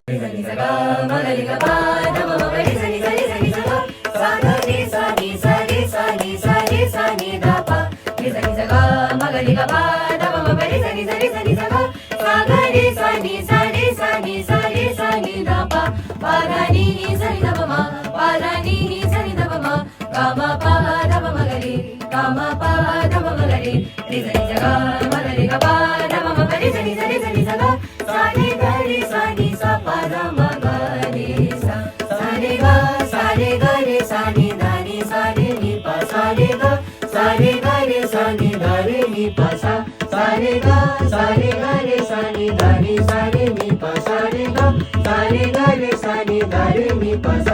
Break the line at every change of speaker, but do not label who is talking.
Sani saga magali ga pa da ma ma ga sani sani sani saga sa ga re sa ni sa re sa ni sa re sa ni da pa sani saga magali ga pa da ma ma ga sani sani sani saga sa ga re sa ni sa re sa ni sa re sa ni da pa pa da ni sani da ma pa da ni sani da ma ga ma pa da ma ga re ga ma pa da ma ga re sani saga magali ga pa da ma ma ga sani sani sani saga sa re ga re sa ni sa pa da ma ga re sa re ga re sa ni da ni sa re ni pa sa re ga re sa ni da re ni pa sa re ga re sa ni da ni sa re ni pa sa re ga re sa ni da re ni pa sa